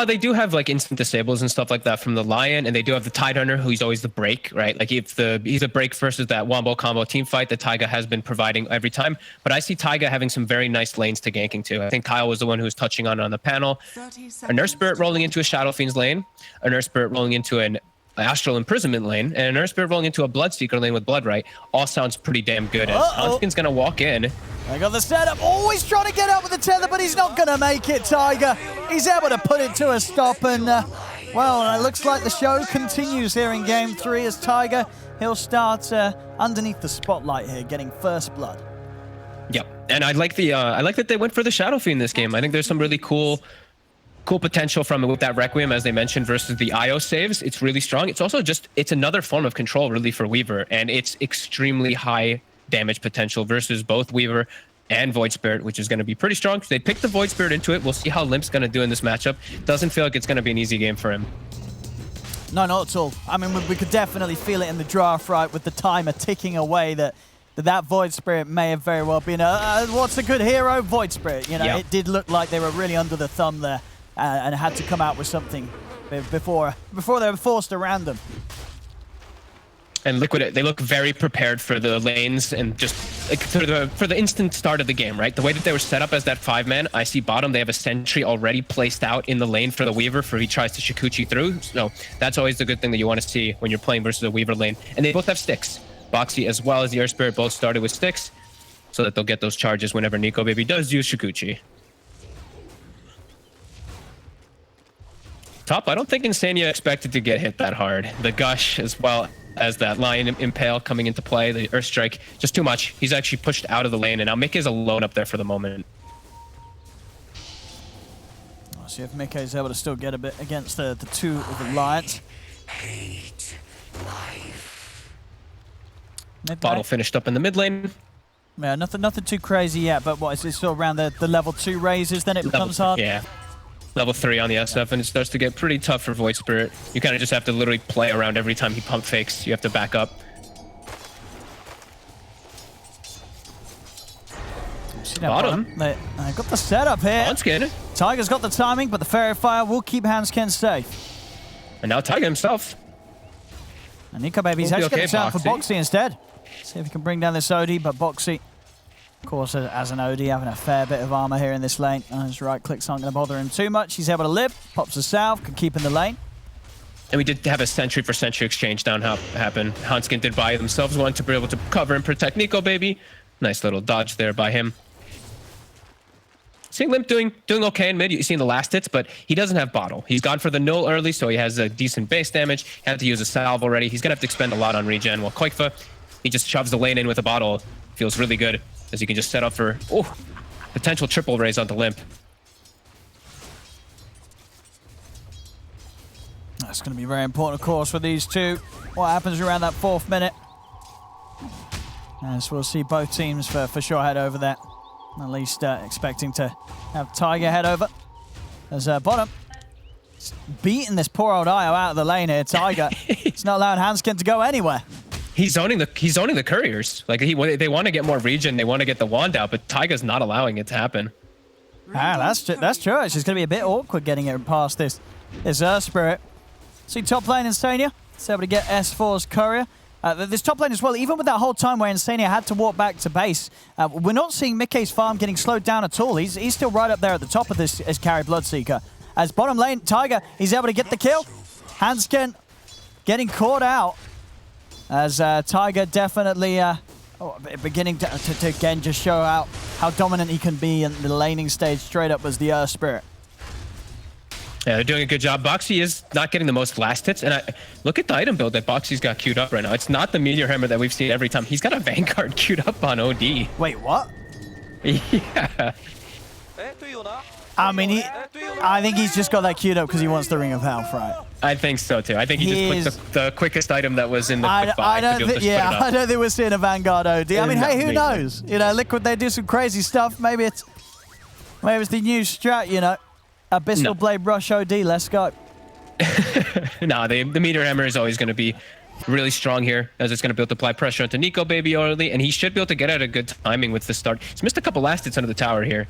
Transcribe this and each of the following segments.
They do have like instant disables and stuff like that from the Lion, and they do have the Tide Hunter, who's always the break, right? Like if he's a break versus that wombo combo team fight that Taiga has been providing every time. But I see Taiga having some very nice lanes to ganking to. I think Kyle was the one who was touching on the panel. A Nurse Spirit rolling into a Shadow Fiend's lane, a Nurse Spirit rolling into an Astral Imprisonment lane, and a Nurse Spirit rolling into a Bloodseeker lane with Bloodright. All sounds pretty damn good. As Hanskin's gonna walk in. I got the setup, always trying to get out with the tether, but he's not going to make it, Tiger. He's able to put it to a stop, and, well, it looks like the show continues here in Game 3 as Tiger, he'll start underneath the spotlight here, getting first blood. Yep, and I like that they went for the Shadow Fiend this game. I think there's some really cool potential from it with that Requiem, as they mentioned, versus the IO saves. It's really strong. It's also it's another form of control, really, for Weaver, and it's extremely high damage potential versus both Weaver and Void Spirit, which is going to be pretty strong. They picked the Void Spirit into it. We'll see how Limp's going to do in this matchup. Doesn't feel like it's going to be an easy game for him. No, not at all. I mean, we could definitely feel it in the draft, right, with the timer ticking away that Void Spirit may have very well been what's a good hero? Void Spirit. You know, It did look like they were really under the thumb there and had to come out with something before they were forced around them. And Liquid, they look very prepared for the lanes and just like for the instant start of the game, right? The way that they were set up as that 5-man, I see bottom, they have a sentry already placed out in the lane for the Weaver for he tries to Shikuchi through. So that's always the good thing that you want to see when you're playing versus a Weaver lane. And they both have sticks. Boxy as well as the Air Spirit both started with sticks so that they'll get those charges whenever Nico Baby does use Shikuchi. Top, I don't think Insania expected to get hit that hard. The Gush as well as that Lion Impale coming into play, the Earth Strike, just too much. He's actually pushed out of the lane, and now Mickey is alone up there for the moment. I'll see if Mickey is able to still get a bit against the two of the Lions. Bottle finished up in the mid lane. Yeah, nothing too crazy yet, but what is it still around the level 2 raises, then it becomes hard? Yeah. Level 3 on the SF, and it starts to get pretty tough for Void Spirit. You kind of just have to literally play around every time he pump fakes. You have to back up. Bottom. They got the setup here. Hanskin. Tiger's got the timing, but the Fairy Fire will keep Hanskin safe. And now Tiger himself. And Nico Baby's actually going to sound for Boxy instead. See if he can bring down this OD, but Boxy, of course, as an OD, having a fair bit of armor here in this lane. His right clicks aren't going to bother him too much. He's able to live, pops the salve, can keep in the lane. And we did have a sentry for sentry exchange down happen. Hanskin did buy themselves one to be able to cover and protect Nico Baby. Nice little dodge there by him. Seeing Limp doing okay in mid. You've seen the last hits, but he doesn't have bottle. He's gone for the null early, so he has a decent base damage. He had to use a salve already. He's going to have to expend a lot on regen. While Koikfa, he just shoves the lane in with a bottle. Feels really good, as you can just set up for potential triple raise onto Limp. That's going to be very important, of course, for these two. What happens around that 4th minute? As we'll see both teams for sure head over there. At least expecting to have Tiger head over. As bottom, beating this poor old IO out of the lane here. Tiger, it's not allowing Hanskin to go anywhere. He's owning the couriers. Like they want to get more regen, they want to get the wand out, but Tiger's not allowing it to happen. Ah, that's true. It's just going to be a bit awkward getting it past this Earth Spirit. See top lane Insania, it's able to get S4's courier. This top lane as well, even with that whole time where Insania had to walk back to base, we're not seeing Mickey's farm getting slowed down at all. He's still right up there at the top of this as carry Bloodseeker. As bottom lane, Tiger, he's able to get the kill. Hanskin getting caught out. As Tiger definitely beginning to again just show out how dominant he can be in the laning stage straight up as the Earth Spirit. Yeah, they're doing a good job. Boxy is not getting the most last hits, and look at the item build that Boxy's got queued up right now. It's not the Meteor Hammer that we've seen every time. He's got a Vanguard queued up on OD. Wait, what? Yeah. I mean, I think he's just got that queued up because he wants the Ring of Health, right? I think so too. I think he just clicked the quickest item that was in the quick buy. I don't think we're seeing a Vanguard OD. I mean, hey, who knows? You know, Liquid, they do some crazy stuff. Maybe it's the new strat, you know. Abyssal Blade Rush OD, let's go. No, the Meteor Hammer is always going to be really strong here, as it's going to be able to apply pressure onto Nico Baby early, and he should be able to get out a good timing with the start. He's missed a couple last hits under the tower here,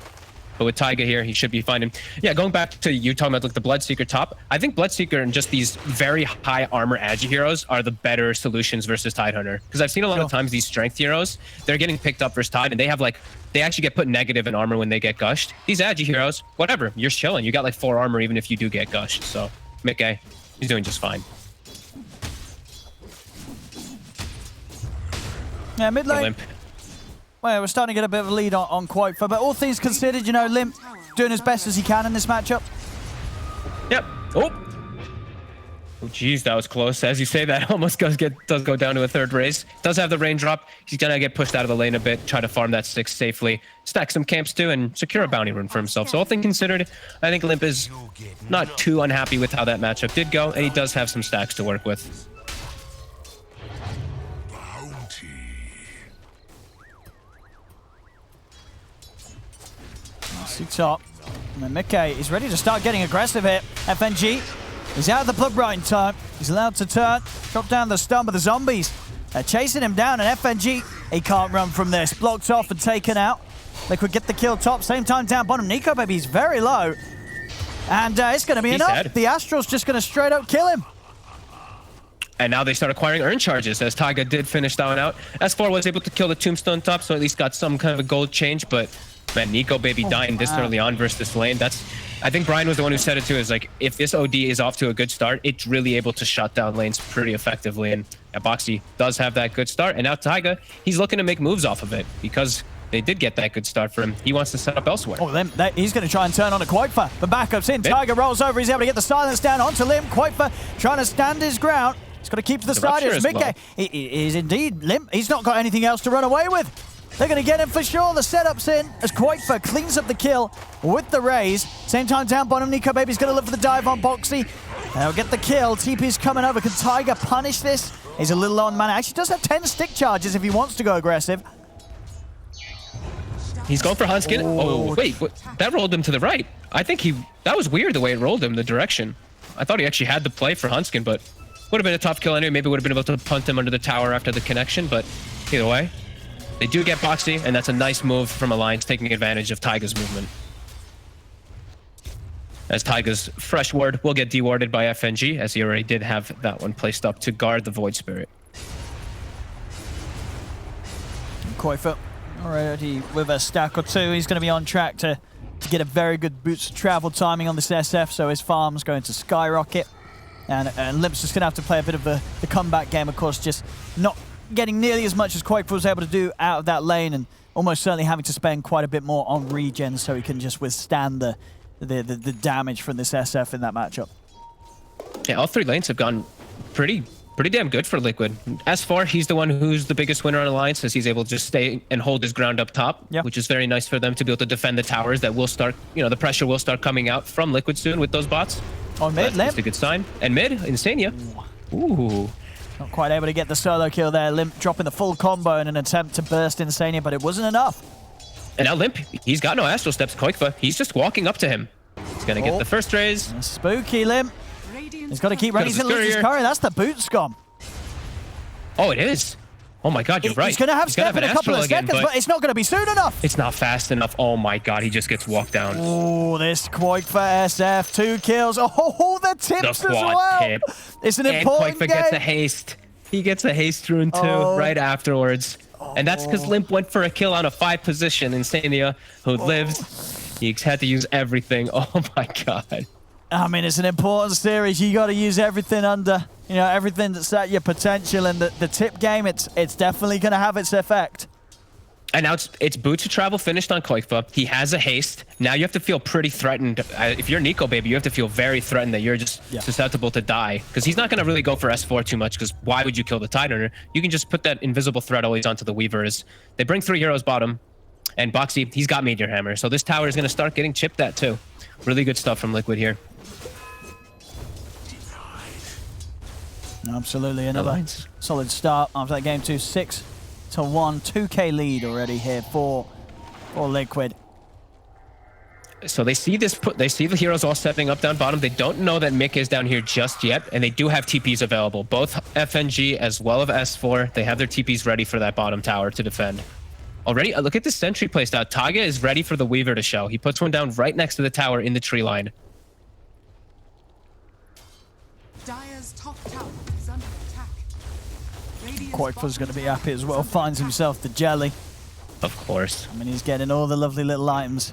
But with Taiga here, he should be fine. And yeah, going back to you talking about like the Bloodseeker top, I think Bloodseeker and just these very high armor agi heroes are the better solutions versus Tidehunter. Because I've seen a lot of times these strength heroes, they're getting picked up versus Tide, and they have like, they actually get put negative in armor when they get gushed. These agi heroes, whatever, you're chilling. You got like 4 armor even if you do get gushed. So Mickey, he's doing just fine. Yeah, mid lane. Limp. Well, we're starting to get a bit of a lead on Quaitfa, but all things considered, you know, Limp doing as best as he can in this matchup. Yep. Oh, geez, that was close. As you say, that almost does go down to a third raise. Does have the raindrop. He's gonna get pushed out of the lane a bit, try to farm that 6 safely, stack some camps too, and secure a bounty rune for himself. So all things considered, I think Limp is not too unhappy with how that matchup did go, and he does have some stacks to work with. Top. And then Mickey is ready to start getting aggressive here. FNG is out of the blood right in time. He's allowed to turn, drop down the stun, but the zombies are chasing him down, and FNG, he can't run from this. Blocked off and taken out. Liquid get the kill top. Same time down bottom. Nico, baby, he's very low. And it's going to be enough. Dead. The Astral's just going to straight up kill him. And now they start acquiring earn charges, as Taiga did finish that one out. S4 was able to kill the tombstone top, so at least got some kind of a gold change, but man, Nico baby dying this early on versus this lane. That's, I think Brian was the one who said it too, is like, if this OD is off to a good start, it's really able to shut down lanes pretty effectively. And Boxy does have that good start. And now Taiga, he's looking to make moves off of it because they did get that good start for him. He wants to set up elsewhere. Oh, he's going to try and turn on a Quaitfa. The backup's in. Taiga rolls over. He's able to get the silence down onto Limp. Quaitfa trying to stand his ground. He's got to keep to the side. It's Mickey. Well. He is indeed Limp. He's not got anything else to run away with. They're going to get him for sure. The setup's in as Quaitfa cleans up the kill with the raise. Same time down bottom, Nico baby's going to look for the dive on Boxy. They'll get the kill. TP's coming over. Can Taiga punish this? He's a little on mana. Actually does have 10 stick charges if he wants to go aggressive. He's going for Hunskin. Oh, wait. That rolled him to the right. I think that was weird the way it rolled him, the direction. I thought he actually had the play for Hunskin, but would have been a tough kill anyway. Maybe would have been able to punt him under the tower after the connection, but either way. They do get Boxy, and that's a nice move from Alliance, taking advantage of Taiga's movement. As Taiga's fresh ward will get dewarded by FNG, as he already did have that one placed up to guard the Void Spirit. Quaitfa already with a stack or 2. He's going to be on track to get a very good boots of travel timing on this SF, so his farm's going to skyrocket. And Limp's just going to have to play a bit of the comeback game, of course, just not getting nearly as much as Quaitfa was able to do out of that lane, and almost certainly having to spend quite a bit more on regen so he can just withstand the damage from this SF in that matchup. Yeah, all 3 lanes have gone pretty damn good for Liquid. S4, he's the one who's the biggest winner on Alliance, as he's able to just stay and hold his ground up top, which is very nice for them to be able to defend the towers that will start, you know, the pressure will start coming out from Liquid soon with those bots. On mid, That's a good sign. And mid, Insania. Ooh. Not quite able to get the solo kill there. Limp dropping the full combo in an attempt to burst Insania, but it wasn't enough. And now Limp, he's got no astral steps. Quaitfa, he's just walking up to him. He's going to get the first raise. Spooky Limp. He's got to keep running. He's going to lose his courier. That's the boot scum. Oh, it is. Oh my God, you're right. He's going to have step in a couple of seconds, but it's not going to be soon enough. It's not fast enough. Oh my God, he just gets walked down. Oh, this Quaitfa SF, 2 kills. Oh, the tips as well. Tip. It's an important game. Quaitfa gets a haste. He gets a haste rune too right afterwards. And that's because Limp went for a kill on a 5 position. Insania, who lives, he had to use everything. Oh my God. I mean, it's an important series. You got to use everything under, you know, everything that's at your potential. And the tip game, it's definitely going to have its effect. And now it's boots to travel finished on Quaitfa. He has a haste. Now you have to feel pretty threatened. If you're Nico, baby, you have to feel very threatened that you're just susceptible to die. Because he's not going to really go for S4 too much, because why would you kill the Tidehunter? You can just put that invisible threat always onto the Weavers. They bring 3 heroes bottom. And Boxy, he's got Meteor Hammer. So this tower is going to start getting chipped at too. Really good stuff from Liquid here. Absolutely. Another solid start after that game. 6-1, 2K lead already here for Liquid. So they see this. They see the heroes all setting up down bottom. They don't know that Mick is down here just yet, and they do have TPs available. Both FNG as well as S4. They have their TPs ready for that bottom tower to defend. Already, look at this sentry placed out. Taiga is ready for the Weaver to show. He puts one down right next to the tower in the tree line. Dire's top tower is under attack. Koikfa's going to be happy as well. Finds himself the jelly. Of course. I mean, he's getting all the lovely little items.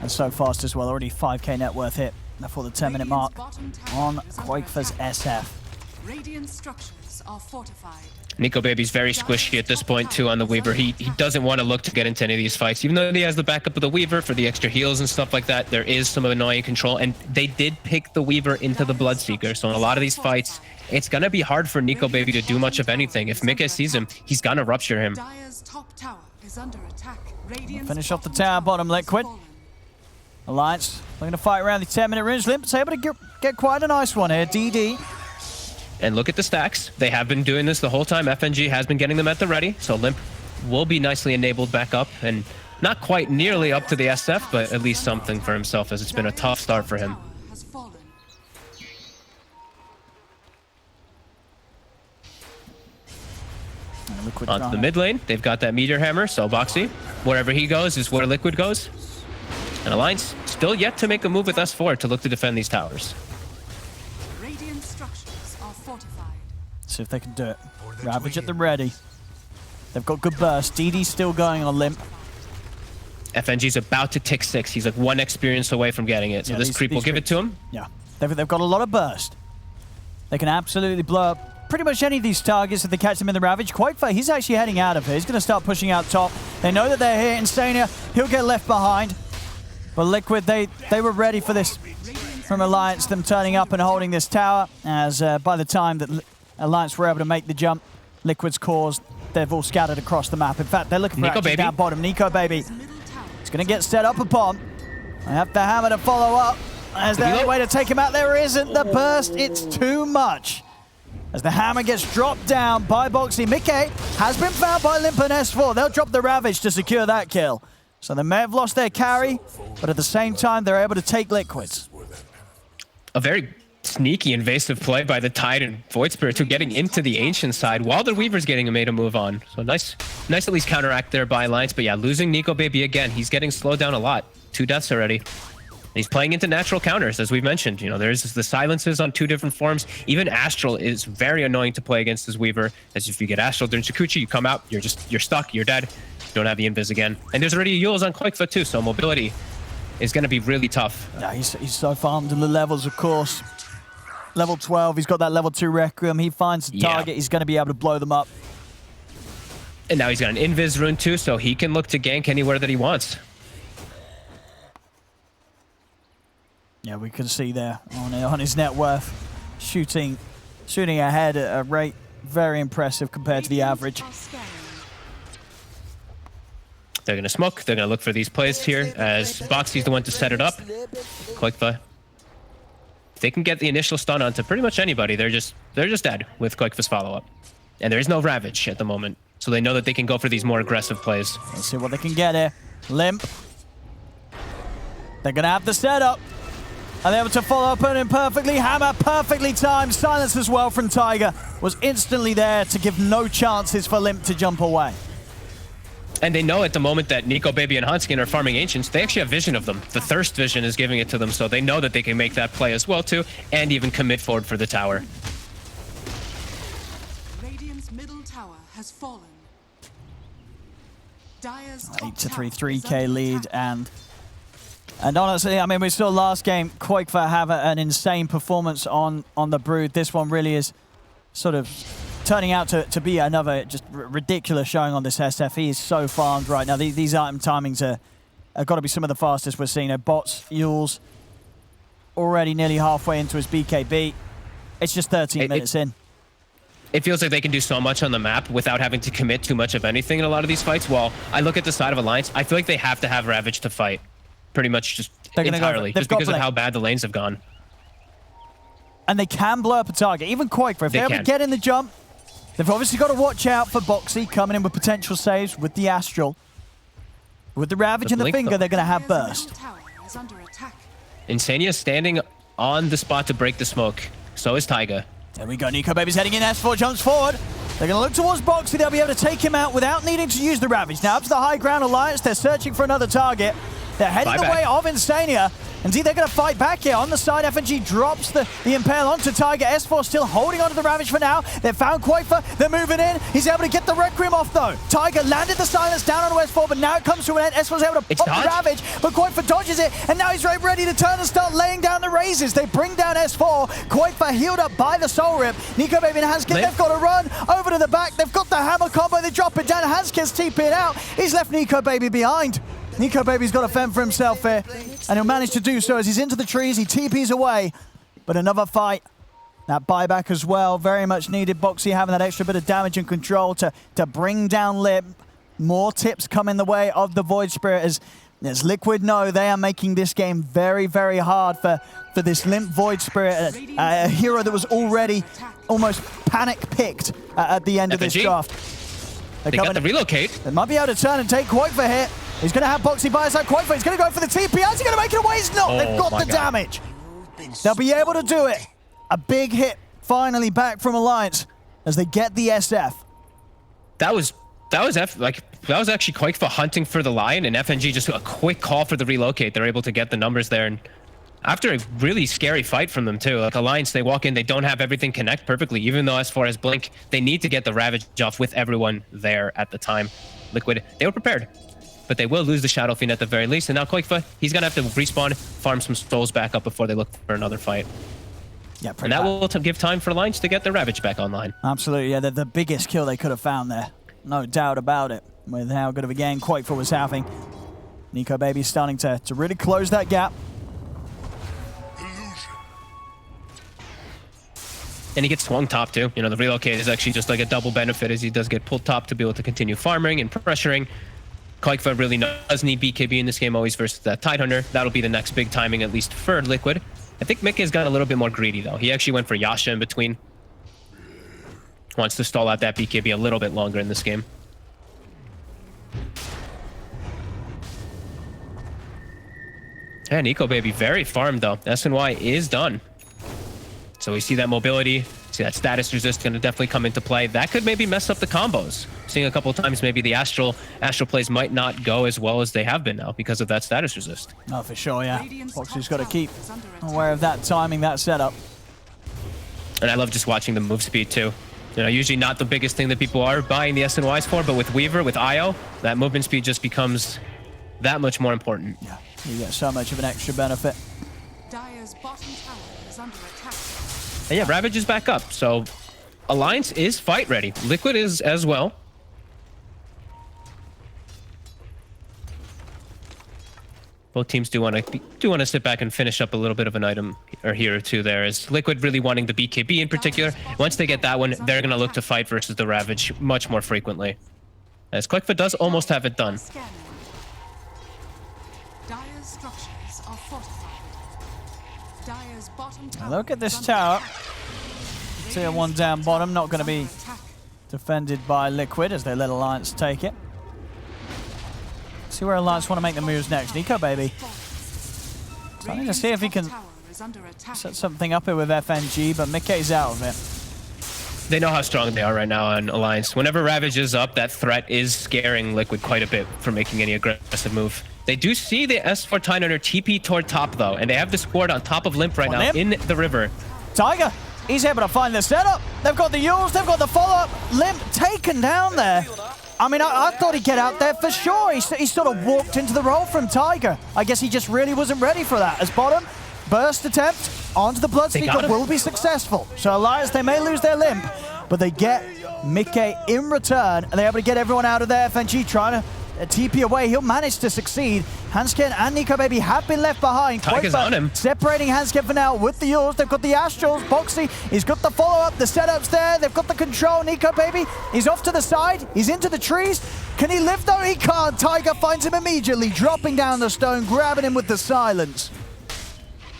And so fast as well. Already 5k net worth hit before the 10-minute mark on Koikfa's SF. Radiant structures are fortified. Nico Baby's very squishy at this point too on the Weaver. He doesn't want to look to get into any of these fights. Even though he has the backup of the Weaver for the extra heals and stuff like that, there is some annoying control. And they did pick the Weaver into the Bloodseeker. So in a lot of these fights, it's going to be hard for Nico Baby to do much of anything. If Mika sees him, he's going to rupture him. Dire's top tower is under attack. Finish off the tower, bottom Liquid. Alliance looking to fight around the 10-minute runes. Limp's able to get quite a nice one here. DD. And look at the stacks. They have been doing this the whole time. FNG has been getting them at the ready. So Limp will be nicely enabled back up. And not quite nearly up to the SF, but at least something for himself, as it's been a tough start for him. Onto the mid lane. They've got that Meteor Hammer. So Boxy, wherever he goes is where Liquid goes. And Alliance still yet to make a move with S4 to look to defend these towers. See if they can do it. Ravage at the ready. They've got good burst. DD's still going on Limp. FNG's about to tick 6. He's like 1 experience away from getting it. So this creep will give it to him. Yeah. They've got a lot of burst. They can absolutely blow up pretty much any of these targets if they catch them in the Ravage. Koikfa, he's actually heading out of here. He's going to start pushing out top. They know that they're here. Insania, he'll get left behind. But Liquid, they were ready for this from Alliance, them turning up and holding this tower. As by the time that Alliance were able to make the jump, Liquid's cores, they've all scattered across the map. In fact, they're looking for action down bottom. Nico Baby is going to get set up upon. They have the hammer to follow up. Is there any way to take him out? There isn't. The burst, it's too much. As the hammer gets dropped down by Boxy. Mickey has been found by Limp and S4. They'll drop the Ravage to secure that kill. So they may have lost their carry, but at the same time, they're able to take Liquids. A very sneaky, invasive play by the Tide and Void Spirit to getting into the Ancient side while the Weaver's getting made a move on. So nice at least counteract there by Alliance. But yeah, losing Nico Baby again. He's getting slowed down a lot. 2 deaths already. And he's playing into natural counters, as we've mentioned. You know, there's the silences on 2 different forms. Even Astral is very annoying to play against his Weaver, as if you get Astral during Chikuchi, you come out, you're stuck, you're dead. You don't have the invis again. And there's already Yules on Koikfa too, so mobility is going to be really tough. Yeah, he's so farmed in the levels, of course. Level 12, he's got that level 2 Requiem. He finds the target, he's going to be able to blow them up. And now he's got an invis rune too, so he can look to gank anywhere that he wants. Yeah, we can see there on his net worth, shooting ahead at a rate very impressive compared to the average. They're going to smoke. They're going to look for these plays here, as Boxy's the one to set it up. Koikfa. If they can get the initial stun onto pretty much anybody, they're just dead with Koikfa's follow-up. And there is no Ravage at the moment, so they know that they can go for these more aggressive plays. Let's see what they can get here. Limp. They're going to have the setup. Are they able to follow up on him perfectly? Hammer perfectly timed. Silence as well from Tiger. Was instantly there to give no chances for Limp to jump away. And they know at the moment that Nico Baby and Hanskin are farming Ancients. They actually have vision of them. The Thirst vision is giving it to them, so they know that they can make that play as well too, and even commit forward for the tower. Radiant's middle tower has fallen. Dire's 8 to 3, 3k lead, and honestly, I mean, we saw last game Koikfa have an insane performance on the Brood. This one really is sort of turning out to be another just ridiculous showing on this SF. He is so farmed right now. These item timings are got to be some of the fastest we're seeing. Bots, Yules, already nearly halfway into his BKB. It's just 13 minutes in. It feels like they can do so much on the map without having to commit too much of anything in a lot of these fights. While I look at the side of Alliance, I feel like they have to have Ravage to fight. Pretty much just entirely, just because of how bad the lanes have gone. And they can blow up a target. Even Koikfa, if they're able to get in the jump, they've obviously got to watch out for Boxy coming in with potential saves with the Astral. With the Ravage and the Finger, they're going to have burst. Insania standing on the spot to break the smoke. So is Taiga. There we go. Nico Baby's heading in. S4 jumps forward. They're going to look towards Boxy. They'll be able to take him out without needing to use the Ravage. Now up to the high ground Alliance. They're searching for another target. They're heading the way of Insania. Indeed, they're going to fight back here. On the side, FNG drops the Impale onto Tiger. S4 still holding onto the Ravage for now. They've found Quafer. They're moving in. He's able to get the Requiem off, though. Tiger landed the silence down on S4, but now it comes to an end. S4's able to pop the Ravage, but Quafer dodges it, and now he's ready to turn and start laying down the razors. They bring down S4. Quafer healed up by the Soul Rip. Nico Baby and Hanskid, they've got to run over to the back. They've got the hammer combo. They drop it down. Hanskid's TP'd out. He's left Nico Baby behind. Nico Baby's got to fend for himself here, and he'll manage to do so as he's into the trees. He TP's away, but another fight. That buyback as well, very much needed. Boxy having that extra bit of damage and control to bring down Limp. More tips come in the way of the Void Spirit as Liquid know they are making this game very, very hard for this Limp Void Spirit, a hero that was already almost panic-picked at the end of this draft. They got the relocate. They might be able to turn and take Quafer here. He's going to have Boxy by his side. Quafer, he's going to go for the TP. How's he going to make it away? He's not. They've got the damage. They'll be able to do it. A big hit finally back from Alliance as they get the SF. That was actually Quaker hunting for the Lion, and FNG just a quick call for the relocate. They're able to get the numbers there, and after a really scary fight from them too. Like Alliance, they walk in, they don't have everything connect perfectly. Even though S4 has Blink, they need to get the Ravage off with everyone there at the time. Liquid, they were prepared, but they will lose the Shadow Fiend at the very least. And now Quaker, he's gonna have to respawn, farm some souls back up before they look for another fight. Yeah, and that will give time for Alliance to get their Ravage back online. Absolutely, yeah, they're the biggest kill they could have found there. No doubt about it, with how good of a game Quaker was having. Nico Baby starting to really close that gap. And he gets swung top too. You know, the relocate is actually just like a double benefit as he does get pulled top to be able to continue farming and pressuring. Quaker really does need BKB in this game always versus that Tidehunter. That'll be the next big timing, at least for Liquid. I think Mickey's got a little bit more greedy though. He actually went for Yasha in between. Wants to stall out that BKB a little bit longer in this game. And Nico Baby very farmed though. SNY is done. So we see that mobility, see that status resist going to definitely come into play. That could maybe mess up the combos. Seeing a couple of times maybe the Astral plays might not go as well as they have been now because of that status resist. Oh, for sure, yeah. Boxy's got to keep aware of that timing, that setup. And I love just watching the move speed too. You know, usually not the biggest thing that people are buying the SNYs for, but with Weaver, with IO, that movement speed just becomes that much more important. Yeah, you get so much of an extra benefit. Dire's bottom tower is under attack. And yeah, Ravage is back up, so Alliance is fight ready. Liquid is as well. Both teams do want to sit back and finish up a little bit of an item or here or two there. As Liquid really wanting the BKB in particular. Once they get that one, they're going to look to fight versus the Ravage much more frequently. As Quaker does almost have it done. Dire's structures are fortified. Dire's bottom tower. Look at this tower. Tier 1 down bottom, not going to be defended by Liquid as they let Alliance take it. See where Alliance want to make the moves next. Nico Baby. Trying to see if he can set something up here with FNG, but Mickey's out of it. They know how strong they are right now on Alliance. Whenever Ravage is up, that threat is scaring Liquid quite a bit for making any aggressive move. They do see the S4 Tidehunter TP toward top though, and they have this ward on top of Limp right now in the river. Tiger, he's able to find the setup. They've got the Yules, they've got the follow-up. Limp taken down there. I mean, I thought he'd get out there for sure. He sort of walked into the role from Tiger. I guess he just really wasn't ready for that. As bottom, burst attempt onto the Bloodseeker will be successful. So Alliance, they may lose their Limp, but they get Mickey in return, and they're able to get everyone out of there. FNG trying to TP away. He'll manage to succeed. Hanskin and Nico Baby have been left behind. Tiger's on him. Separating Hanskin for now with the Yules. They've got the Astrals. Boxy, he's got the follow-up. The setup's there. They've got the control. Nico Baby, he's off to the side. He's into the trees. Can he live though? He can't. Tiger finds him immediately, dropping down the stone, grabbing him with the silence.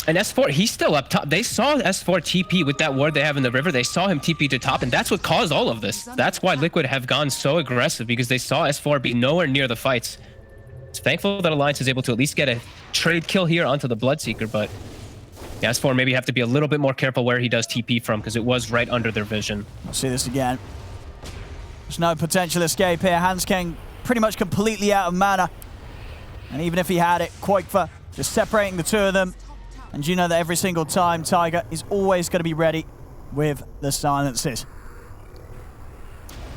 And S4, he's still up top. They saw S4 TP with that ward they have in the river. They saw him TP to top, and that's what caused all of this. That's why Liquid have gone so aggressive, because they saw S4 be nowhere near the fights. It's thankful that Alliance is able to at least get a trade kill here onto the Bloodseeker, but S4 maybe have to be a little bit more careful where he does TP from, because it was right under their vision. I'll see this again. There's no potential escape here. Hansken pretty much completely out of mana. And even if he had it, Quoikva just separating the two of them. And you know that every single time, Tiger is always going to be ready with the silences.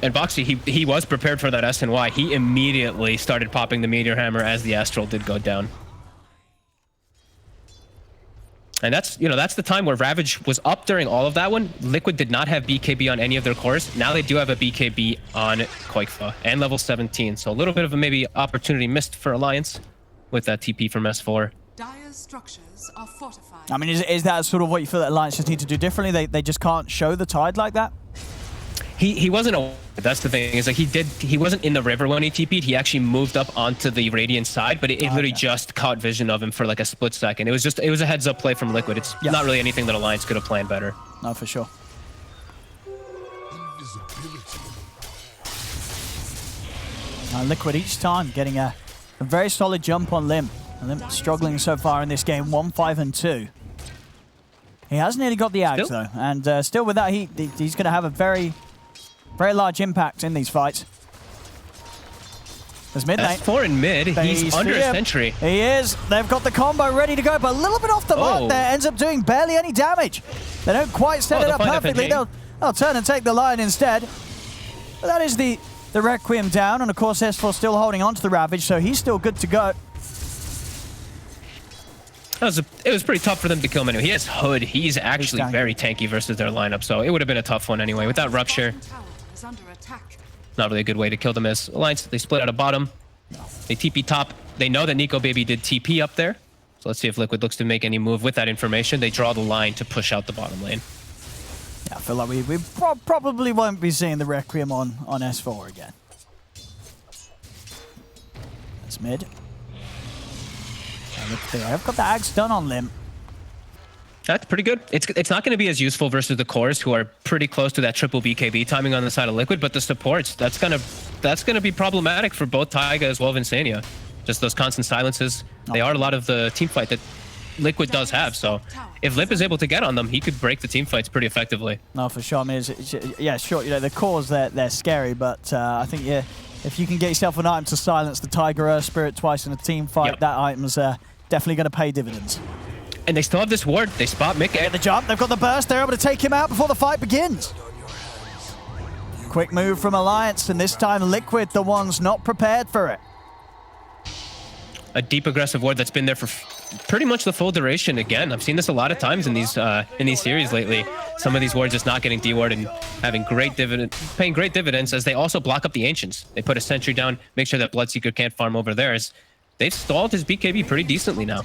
And Boxy, he was prepared for that SNY. He immediately started popping the Meteor Hammer as the Astral did go down. And that's, you know, that's the time where Ravage was up during all of that one. Liquid did not have BKB on any of their cores. Now they do have a BKB on Quoikva and level 17. So a little bit of a maybe opportunity missed for Alliance with that TP from S4. Dire's structures are fortified. I mean, is that sort of what you feel that Alliance just need to do differently? They just can't show the tide like that? He wasn't. That's the thing. Is like he wasn't in the river when he TP'd. He actually moved up onto the Radiant side, but it literally just caught vision of him for like a split second. It was a heads up play from Liquid. It's not really anything that Alliance could have planned better. No, for sure. Liquid each time getting a very solid jump on Lim. And Lim struggling so far in this game, 1-5 and 2. He has nearly got the Axe though, and still with that he's going to have a very large impact in these fights. There's mid lane. S4 in mid. He's under a sentry. He is. They've got the combo ready to go, but a little bit off the mark there. Ends up doing barely any damage. They don't quite set it up perfectly. They'll turn and take the Lion instead. But that is the Requiem down, and of course S4 still holding on to the Ravage, so he's still good to go. It was pretty tough for them to kill him anyway. He has Hood. He's actually very tanky versus their lineup, so it would have been a tough one anyway. Without Rupture, not really a good way to kill them as Alliance. They split out of bottom. They TP top. They know that Nico Baby did TP up there. So let's see if Liquid looks to make any move with that information. They draw the line to push out the bottom lane. Yeah, I feel like we probably won't be seeing the Requiem on S4 again. That's mid. I've got the Axe done on Lim. That's pretty good. It's not going to be as useful versus the cores, who are pretty close to that triple BKB timing on the side of Liquid, but the supports, that's gonna be problematic for both Taiga as well as Insania. Just those constant silences. They are a lot of the team fight that Liquid does have, so if Lip is able to get on them, he could break the team fights pretty effectively. No, for sure. I mean, yeah, sure. You know, the cores they're scary, but I think if you can get yourself an item to silence the Tiger Earth Spirit twice in a team fight, that item's definitely going to pay dividends. And they still have this ward. They spot Mickey. Get the jump. They've got the burst. They're able to take him out before the fight begins. Quick move from Alliance, and this time Liquid, the ones not prepared for it. A deep aggressive ward that's been there for pretty much the full duration. Again, I've seen this a lot of times in these series lately. Some of these wards just not getting de-warded and having paying great dividends, as they also block up the Ancients. They put a sentry down, make sure that Bloodseeker can't farm over theirs. They've stalled his BKB pretty decently now.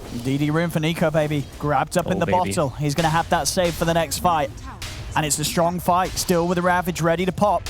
DD room for Nico Baby, grabbed up in the bottle. He's going to have that save for the next fight. And it's a strong fight, still with the Ravage ready to pop.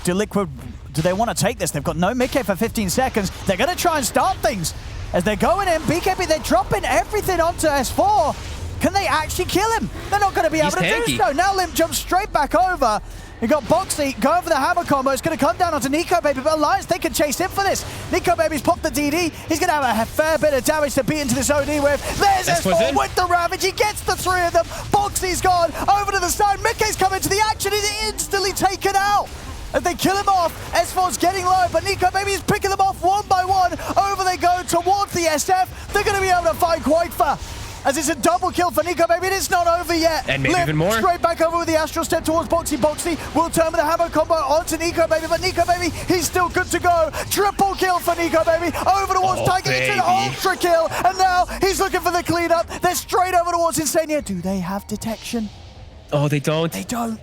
Do Liquid, do they want to take this? They've got no mid for 15 seconds. They're going to try and start things. As they're going in, BKB, they're dropping everything onto S4. Can they actually kill him? They're not going to be able to do so. Now Limp jumps straight back over. You got Boxy going for the hammer combo. It's going to come down onto Nico Baby, but Alliance, they can chase him for this. Nico Baby's popped the DD. He's going to have a fair bit of damage to beat into this OD with. There's S4 with the Ravage. He gets the three of them. Boxy's gone over to the side. Mickey's coming to the action. He's instantly taken out. As they kill him off, S4's getting low, but Nico Baby is picking them off one by one. Over they go towards the SF. They're going to be able to find Quoikva. As it's a double kill for Nico Baby. It's not over yet. And maybe even more. Straight back over with the Astral Step towards Boxy. Boxy will turn with the hammer combo onto Nico Baby, but Nico Baby, he's still good to go. Triple kill for Nico Baby. Over towards Tiger. It's an ultra kill. And now he's looking for the cleanup. They're straight over towards Insania. Do they have detection? Oh, they don't. They don't.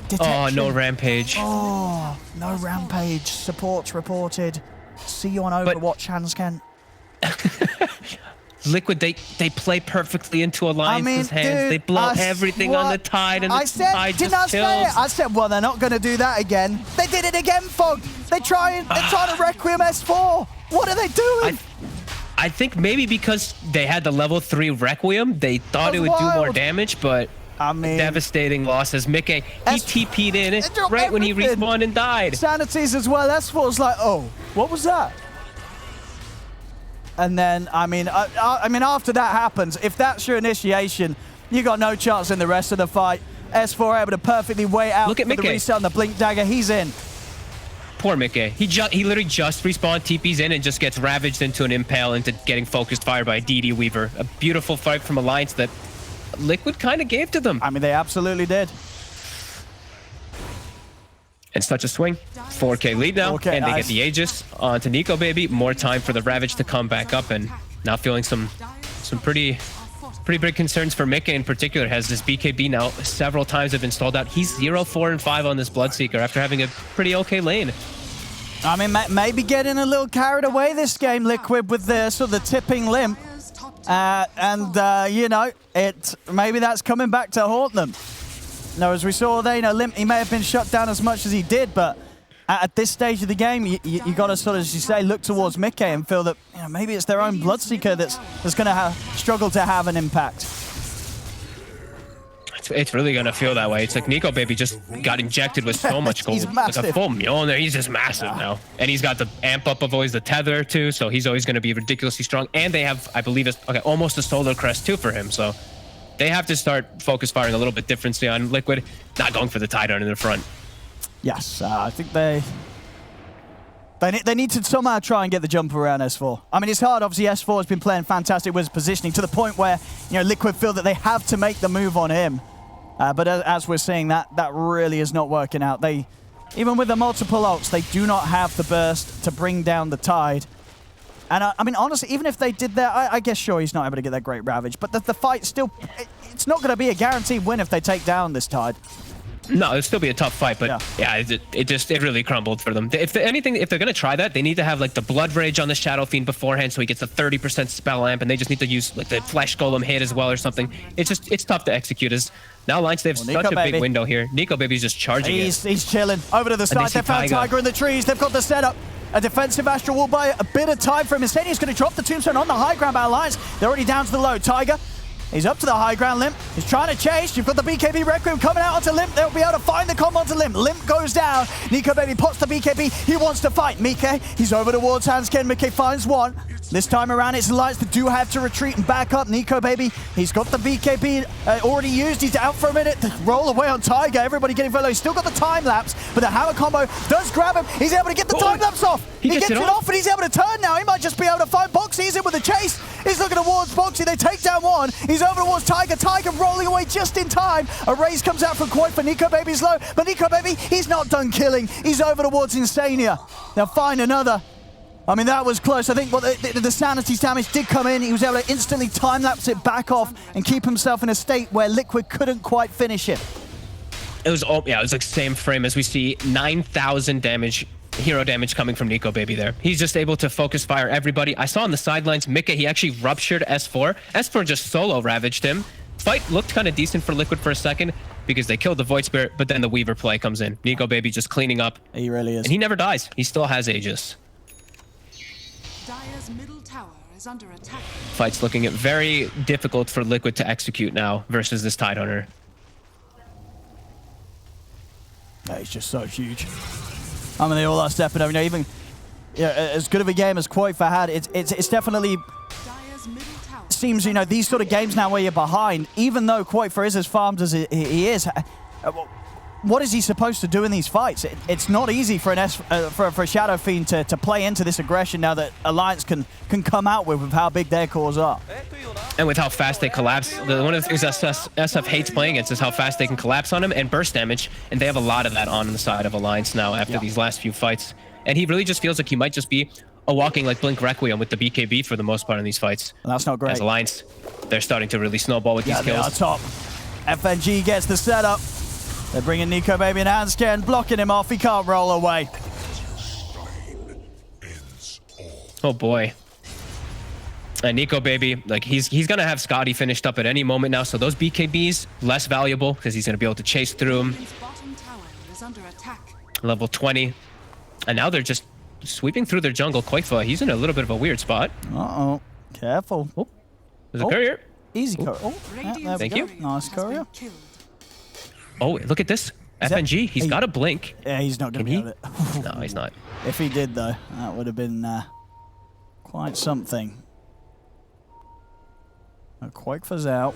Detection. Oh, no Rampage. Oh, no Rampage. Supports reported. See you on Overwatch, Hansken. Liquid, they play perfectly into Alliance's hands. Dude, they blow everything on the Tide, and Tide just kills. I said, well, they're not going to do that again. They did it again, Fog. They're trying to Requiem S4. What are they doing? I think maybe because they had the level 3 Requiem, they thought it would do more damage, but I mean, devastating losses. Mickey, he TP'd in right when he respawned and died. Sanities as well. S4's like, oh, what was that? And then, I mean, after that happens, if that's your initiation, you got no chance in the rest of the fight. S4 able to perfectly wait out Look at for the Mickey. reset on the Blink Dagger. He's in. Poor Mickey. He literally just respawned, TP's in, and just gets ravaged into an impale into getting focused fire by DD Weaver. A beautiful fight from Alliance that Liquid kind of gave to them. I mean, they absolutely did. And such a swing. 4K lead now, 4K, and they nice. get the Aegis onto Nico Baby. More time for the Ravage to come back up, and now feeling some pretty big concerns for Mickey in particular. Has this BKB now several times have been stalled out. He's 0, 4, and 5 on this Bloodseeker after having a pretty okay lane. I mean, maybe getting a little carried away this game, Liquid, with the sort of the tipping limp. You know, maybe that's coming back to haunt them. No, as we saw there, you know, Limp, he may have been shut down as much as he did, but at this stage of the game, you got to sort of, as you say, look towards Mickey and feel that, you know, maybe it's their own Bloodseeker that's going to struggle to have an impact. It's really going to feel that way. It's like Nico Baby just got injected with so much gold. He's Like massive. a full Mjolnir. He's just massive now. And he's got the amp up of always the tether too, so he's always going to be ridiculously strong. And they have, I believe, almost a solar crest too for him, so they have to start focus firing a little bit differently on Liquid, not going for the tie down in the front. Yes, I think they need to somehow try and get the jump around S4. I mean, it's hard. Obviously, S4 has been playing fantastic with his positioning to the point where, you know, Liquid feel that they have to make the move on him. But as we're seeing, that really is not working out. Even with the multiple ults, they do not have the burst to bring down the tide. And I mean, honestly, even if they did that, I guess, sure, he's not able to get that great Ravage. But the fight still, it's not going to be a guaranteed win if they take down this tide. No, it'll still be a tough fight, but yeah, it really crumbled for them. If they're going to try that, they need to have like the Blood Rage on the Shadow Fiend beforehand so he gets a 30% spell amp, and they just need to use like the Flesh Golem hit as well or something. It's tough to execute. As now Alliance, they have such a big window here. Nico Baby's just charging He's chilling. Over to the side, they found Tiger in the trees. They've got the setup. A defensive Astral will buy a bit of time for him. Insania's going to drop the tombstone on the high ground by Alliance. They're already down to the low. Tiger, he's up to the high ground. Limp, he's trying to chase. You've got the BKB Requiem coming out onto Limp. They'll be able to find the combo onto Limp. Limp goes down. Nico Baby pots the BKB. He wants to fight. Mike, he's over towards Hansken. Mike finds one. This time around, it's Alliance that do have to retreat and back up. Nico Baby, he's got the BKB already used. He's out for a minute. The roll away on Tiger. Everybody getting very low. He's still got the time lapse, but the hammer combo does grab him. He's able to get the time lapse off. He gets it off, and he's able to turn now. He might just be able to find Boxy. He's in with the chase. He's looking towards Boxy. They take down one. He's over towards Tiger. Tiger rolling away just in time. A raise comes out from Koi for Nico Baby's low, but Nico Baby, he's not done killing. He's over towards Insania. They'll find another. I mean, that was close. I think the sanity damage did come in. He was able to instantly time-lapse it back off and keep himself in a state where Liquid couldn't quite finish it. It was like same frame as we see 9,000 damage, hero damage coming from Nico Baby there. He's just able to focus fire everybody. I saw on the sidelines, Mika, he actually ruptured S4. S4 just solo ravaged him. Fight looked kind of decent for Liquid for a second because they killed the Void Spirit, but then the Weaver play comes in. Nico Baby just cleaning up. He really is. And he never dies. He still has Aegis. Dire's middle tower is under attack. Fight's looking at very difficult for Liquid to execute now versus this Tidehunter. Yeah, he's just so huge. I mean, they all are stepping up. You know, even as good of a game as Quoifer had, it's definitely Dire's middle tower seems, you know, these sort of games now where you're behind, even though Quoifer is as farmed as he is. What is he supposed to do in these fights? It's not easy for a Shadow Fiend to play into this aggression now that Alliance can come out with how big their cores are. And with how fast they collapse, one of the things SF hates playing against is how fast they can collapse on him and burst damage, and they have a lot of that on the side of Alliance now after these last few fights. And he really just feels like he might just be a walking like Blink Requiem with the BKB for the most part in these fights. And that's not great. As Alliance, they're starting to really snowball with these kills. They are top. FNG gets the setup. They're bringing Nico Baby and Hansken, blocking him off. He can't roll away. Oh boy. And Nico Baby, like he's gonna have Scotty finished up at any moment now, so those BKBs less valuable because he's gonna be able to chase through him. His bottom tower is under attack. Level 20. And now they're just sweeping through their jungle. Koifa, he's in a little bit of a weird spot. Uh-oh. Careful. Oh, there's a courier. Easy courier. Oh, yeah, there we Thank go. you. Nice courier. Oh, look at this. FNG, he's got a blink. Yeah, he's not going to Can be able to. No, he's not. If he did, though, that would have been quite something. Quakefor's out.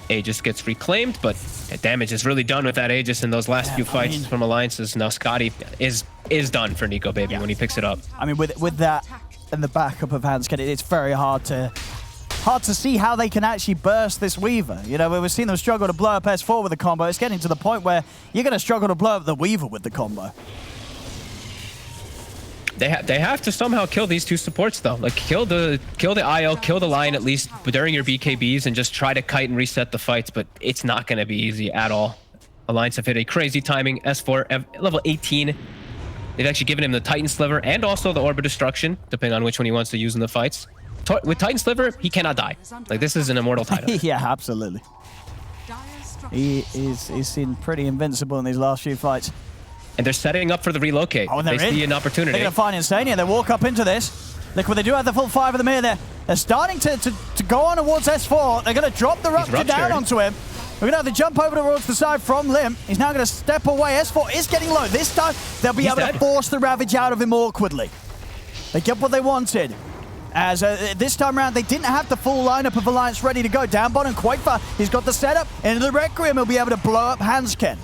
Aegis gets reclaimed, but the damage is really done with that Aegis in those last few fights from Alliances. Now Scotty is done for Nico Baby when he picks it up. I mean, with that and the backup of Hansken, it's very hard to see how they can actually burst this Weaver. You know, we've seen them struggle to blow up S4 with the combo. It's getting to the point where you're going to struggle to blow up the Weaver with the combo. They have to somehow kill these two supports though. Like kill the IO, kill the Lion at least during your BKBs, and just try to kite and reset the fights. But it's not going to be easy at all. Alliance have hit a crazy timing. S4 level 18. They've actually given him the Titan Sliver and also the Orb of Destruction, depending on which one he wants to use in the fights. With Titan Sliver, he cannot die. Like, this is an immortal Titan. Yeah, absolutely. He's seen pretty invincible in these last few fights. And they're setting up for the relocate. Oh, and they see an opportunity. They're going to find Insania. They walk up into this. Look, when they do have the full 5 of them here, they're starting to go on towards S4. They're going to drop the Rupture down onto him. We're going to have to jump over towards the side from Limp. He's now going to step away. S4 is getting low. This time, they'll be able to force the Ravage out of him awkwardly. They get what they wanted. As this time around, they didn't have the full lineup of Alliance ready to go. Down bottom, Quakefa, he's got the setup. Into the Requiem, he'll be able to blow up Hansken.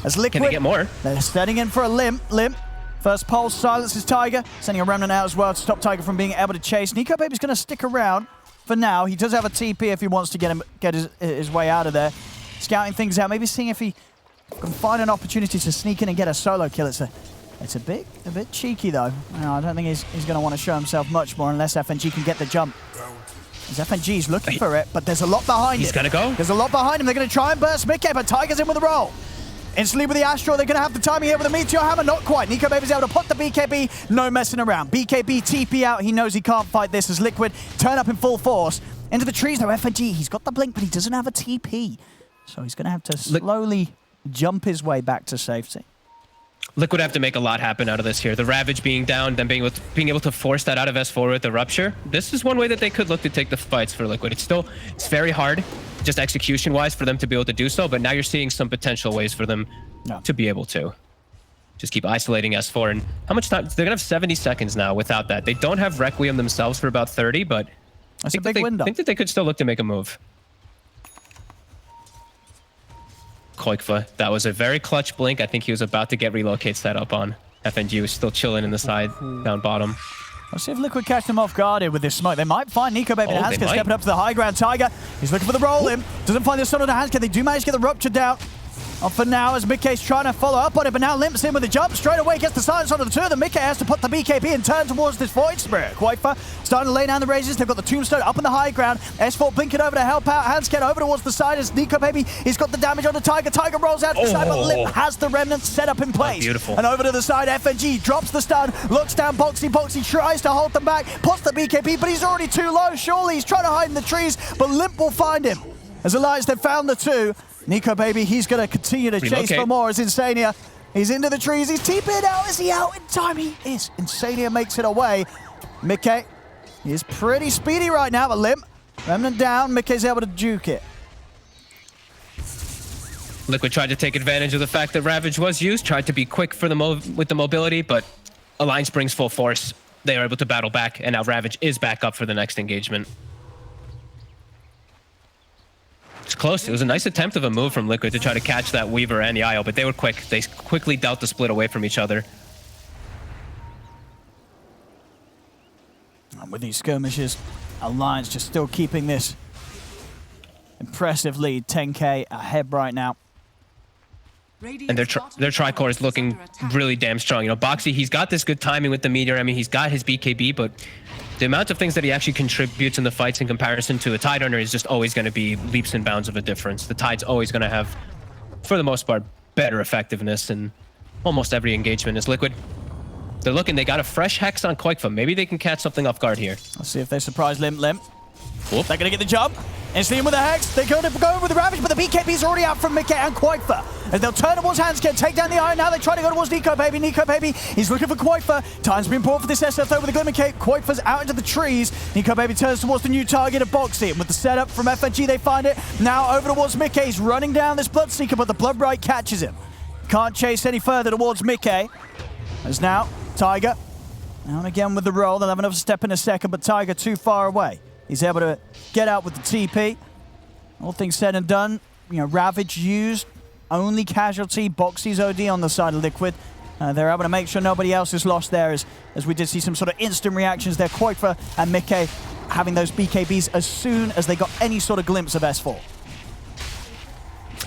As Liquid, can they get more? They're setting in for a Limp. First pulse silences Tiger, sending a Remnant out as well to stop Tiger from being able to chase. Nico Baby's going to stick around for now. He does have a TP if he wants to get his way out of there. Scouting things out, maybe seeing if he can find an opportunity to sneak in and get a solo kill. It's a bit cheeky though. No, I don't think he's going to want to show himself much more unless FNG can get the jump. As FNG's looking for it, but there's a lot behind him. He's going to go. There's a lot behind him. They're going to try and burst Mickey, but Tiger's in with the roll. Instantly with the Astral, they're going to have the timing here with the Meteor Hammer. Not quite. Nico Baby's able to put the BKB. No messing around. BKB TP out. He knows he can't fight this as Liquid turn up in full force. Into the trees though, FNG. He's got the blink, but he doesn't have a TP. So he's going to have to slowly jump his way back to safety. Liquid have to make a lot happen out of this here. The Ravage being down, then being able to force that out of S4 with the Rupture. This is one way that they could look to take the fights for Liquid. It's very hard, just execution-wise, for them to be able to do so, but now you're seeing some potential ways for them to be able to. Just keep isolating S4. And how much time? They're going to have 70 seconds now without that. They don't have Requiem themselves for about 30, but that's a big window. I think that they could still look to make a move. Koikfa, that was a very clutch blink. I think he was about to get relocate set up on. FNG was still chilling in the side, down bottom. Let's see if Liquid catch them off guard here with this smoke. They might find Nico Baby and Hansken stepping up to the high ground. Tiger, he's looking for the roll in. Doesn't find the son of the Hansken. They do manage to get the Rupture down. For now, as Mickey's trying to follow up on it, but now Limp's in with a jump. Straight away gets the silence onto the two of them. Mickey has to put the BKB and turn towards this Void Spirit. Quakefa starting to lay down the razors. They've got the Tombstone up in the high ground. S4 blinking over to help out. Hansken over towards the side as Nico Baby, he's got the damage on the Tiger. Tiger rolls out to the side, but Limp has the Remnant set up in place. Beautiful. And over to the side, FNG drops the stun, looks down Boxy. Boxy tries to hold them back, puts the BKB, but he's already too low. Surely he's trying to hide in the trees, but Limp will find him. As Alliance, they've found the two. Nico Baby, he's going to continue to chase for more as Insania. He's into the trees. He's TP'd out. Is he out in time? He is. Insania makes it away. Mickey, he is pretty speedy right now, but Limp, Remnant down. Mickey's able to juke it. Liquid tried to take advantage of the fact that Ravage was used, tried to be quick for with the mobility, but Alliance brings full force. They are able to battle back, and now Ravage is back up for the next engagement. It's close. It was a nice attempt of a move from Liquid to try to catch that Weaver and the IO, but they were quick. They quickly dealt the split away from each other. And with these skirmishes, Alliance just still keeping this impressive lead. 10k ahead right now. And their tricore is looking really damn strong. You know, Boxy, he's got this good timing with the meteor. I mean, he's got his BKB, but the amount of things that he actually contributes in the fights in comparison to a Tide Runner is just always going to be leaps and bounds of a difference. The Tide's always going to have, for the most part, better effectiveness in almost every engagement. Is Liquid. They're looking, they got a fresh Hex on Koikfa. Maybe they can catch something off guard here. Let's see if they surprise Limp. They're going to get the jump. Instantly with the Hex. They're going to go with the Ravage, but the BKB's already out from Mickey and Quakefa. As they'll turn towards Hansken, take down the Iron. Now they try to go towards Nico Baby. Nico Baby, he's looking for Quakefa. Time's been brought for this SF over the Glimmer Cape. Quakefa's out into the trees. Nico Baby turns towards the new target of Boxy. And with the setup from FNG, they find it. Now over towards Mickey. He's running down this Bloodseeker, but the Bloodbright catches him. Can't chase any further towards Mickey. As now, Tiger. Now and again with the roll. They'll have another step in a second, but Tiger too far away. He's able to get out with the TP. All things said and done, you know, Ravage used, only casualty, Boxy's OD on the side of Liquid. They're able to make sure nobody else is lost there, as we did see some sort of instant reactions there. Koifa and Mickey having those BKBs as soon as they got any sort of glimpse of S4.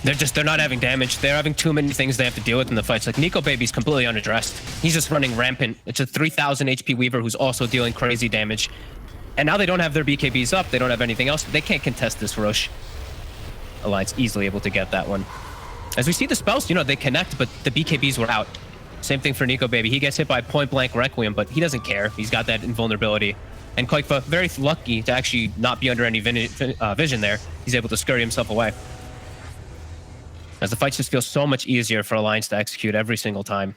They're not having damage. They're having too many things they have to deal with in the fights. Like Nico Baby's completely unaddressed. He's just running rampant. It's a 3,000 HP Weaver who's also dealing crazy damage. And now they don't have their BKBs up. They don't have anything else. They can't contest this Roche. Alliance easily able to get that one. As we see the spells, you know, they connect, but the BKBs were out. Same thing for Nico Baby. He gets hit by point blank Requiem, but he doesn't care. He's got that invulnerability. And Koifa, very lucky to actually not be under any vision there. He's able to scurry himself away. As the fights just feel so much easier for Alliance to execute every single time.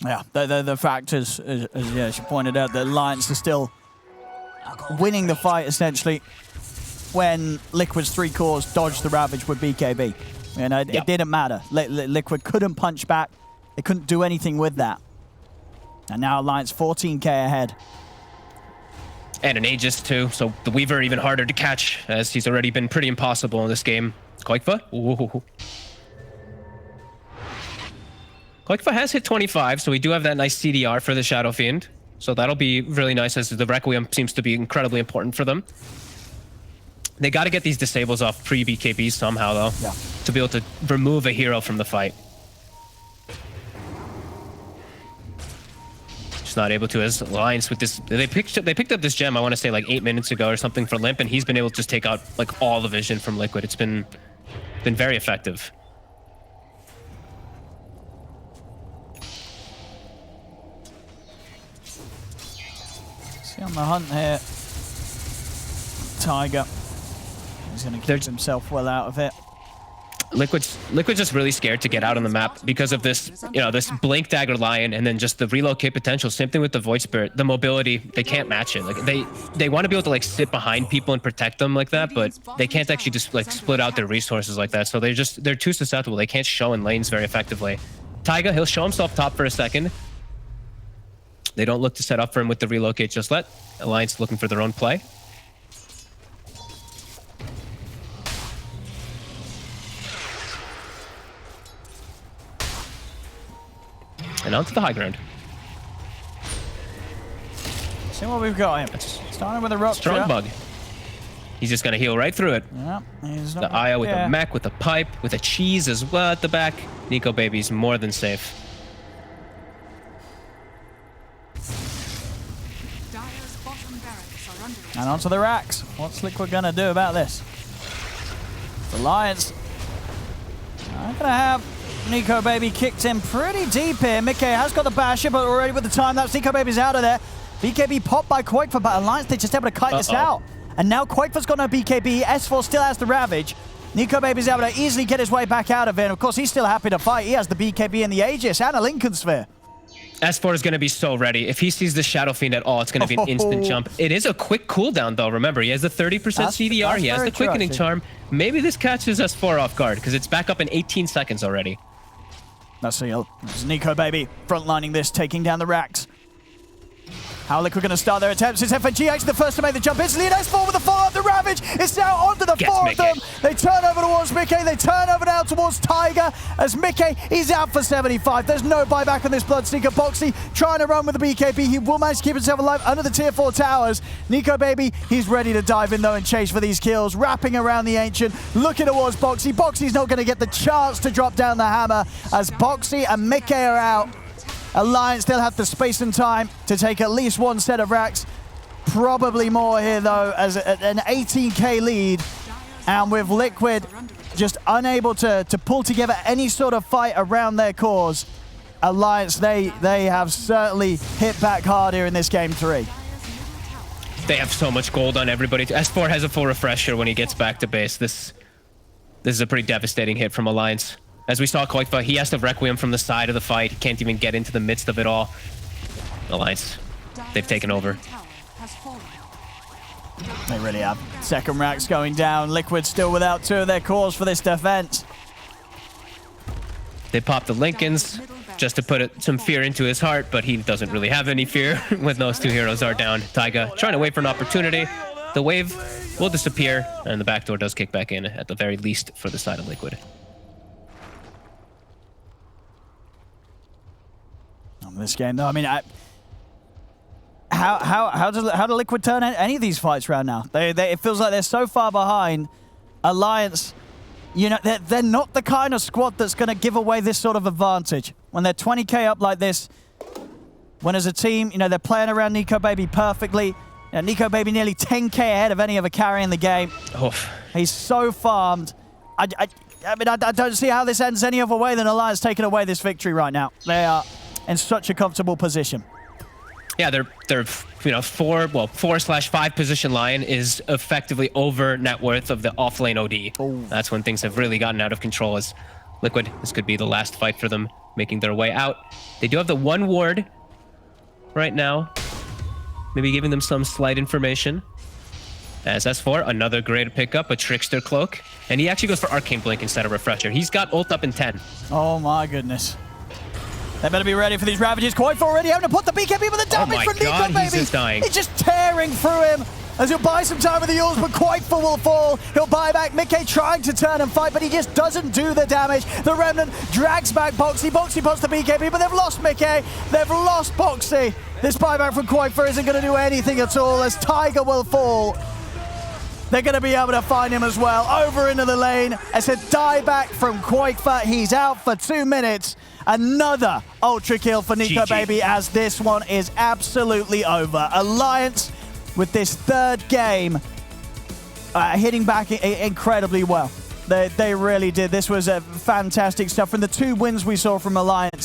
Yeah, the fact is, as you pointed out, the Alliance is still winning the fight, essentially, when Liquid's 3 cores dodged the Ravage with BKB. You know, it didn't matter. Liquid couldn't punch back. They couldn't do anything with that. And now Alliance 14k ahead. And an Aegis too, so the Weaver even harder to catch, as he's already been pretty impossible in this game. Koifa? Ooh. Koifa has hit 25, so we do have that nice CDR for the Shadow Fiend. So that'll be really nice, as the Requiem seems to be incredibly important for them. They got to get these disables off pre-BKB somehow, though, to be able to remove a hero from the fight. Just not able to, as Alliance with this. They picked up this gem, I want to say, like 8 minutes ago or something for Limp, and he's been able to just take out like all the vision from Liquid. It's been very effective. See on the hunt here, Tiger. He's going to keep himself well out of it. Liquid's just really scared to get out on the map because of this, you know, this Blink Dagger Lion, and then just the relocate potential. Same thing with the Void Spirit. The mobility, they can't match it. Like they want to be able to like sit behind people and protect them like that, but they can't actually just like split out their resources like that. So they're too susceptible. They can't show in lanes very effectively. Taiga, he'll show himself top for a second. They don't look to set up for him with the relocate just yet. Alliance looking for their own play. And onto the high ground. See what we've got here. Starting with a rock Strong bug. He's just going to heal right through it. Yeah, he's not the Aya with a mech, with a pipe, with a cheese as well at the back. Nico Baby's more than safe. And onto the racks. What's Liquid going to do about this? The Alliance are going to have Nico Baby kicked in pretty deep here. Mickey has got the basher, but already with the time, that's Nico Baby's out of there. BKB popped by Koifa, but Alliance, they just able to kite this out. And now Koifa's got no BKB. S4 still has the Ravage. Nico Baby's able to easily get his way back out of it. And of course, he's still happy to fight. He has the BKB and the Aegis and a Lincoln Sphere. S4 is going to be so ready. If he sees the Shadow Fiend at all, it's going to be an instant jump. It is a quick cooldown, though. Remember, he has the 30% CDR. He has the quickening charm. Maybe this catches S4 off guard, because it's back up in 18 seconds already. That's Nico Baby frontlining this, taking down the racks. How Liquid going to start their attempts? It's FNG actually the first to make the jump instantly, and S4 with the follow-up. The Ravage is now onto the four of them. They turn over towards Mickey. They turn over now towards Tiger, as Mickey is out for 75. There's no buyback on this Bloodseeker. Boxy trying to run with the BKB. He will manage to keep himself alive under the tier 4 towers. Nico Baby, he's ready to dive in though and chase for these kills. Wrapping around the Ancient, looking towards Boxy. Boxy's not going to get the chance to drop down the hammer, as Boxy and Mickey are out. Alliance still have the space and time to take at least one set of racks. Probably more here, though, as an 18k lead. And with Liquid just unable to pull together any sort of fight around their cause, Alliance, they have certainly hit back hard here in this game 3. They have so much gold on everybody. S4 has a full refresher when he gets back to base. This is a pretty devastating hit from Alliance. As we saw Koifa, he has to Requiem from the side of the fight. He can't even get into the midst of it all. Alliance, they've taken over. They really have. Second racks going down. Liquid still without 2 of their cores for this defense. They popped the Lincolns just to put some fear into his heart, but he doesn't really have any fear when those 2 heroes are down. Taiga trying to wait for an opportunity. the wave will disappear, and the backdoor does kick back in at the very least for the side of Liquid. On this game, though, I mean, how do Liquid turn any of these fights around now? It feels like they're so far behind. Alliance, you know, they're not the kind of squad that's going to give away this sort of advantage. When they're 20k up like this, when as a team, you know, they're playing around Nico Baby perfectly. You know, Nico Baby nearly 10k ahead of any other carry in the game. Oof. He's so farmed. I mean, I don't see how this ends any other way than Alliance taking away this victory right now. They are in such a comfortable position. Yeah, they're 4/5 position line is effectively over net worth of the offlane OD. Ooh. That's when things have really gotten out of control as Liquid. This could be the last fight for them, making their way out. They do have the one ward right now, maybe giving them some slight information. As S4, another great pickup, a Trickster Cloak, and he actually goes for Arcane Blink instead of Refresher. He's got ult up in 10. Oh my goodness. They better be ready for these ravages. Quite already having to put the BKB with the damage from Nico Baby. He's just dying. He's just tearing through him as he'll buy some time with the Yules, but Quiteful will fall. He'll buy back. Mickey trying to turn and fight, but he just doesn't do the damage. The Remnant drags back Boxy. Boxy puts the BKB, but they've lost Mickey. They've lost Boxy. This buyback from Quiteful isn't going to do anything at all as Tiger will fall. They're going to be able to find him as well. Over into the lane. It's a dieback from Quiteful. He's out for 2 minutes. Another ultra kill for Nico GG. Baby as this one is absolutely over. Alliance with this third game hitting back incredibly well. They really did. This was a fantastic stuff. From the 2 wins we saw from Alliance,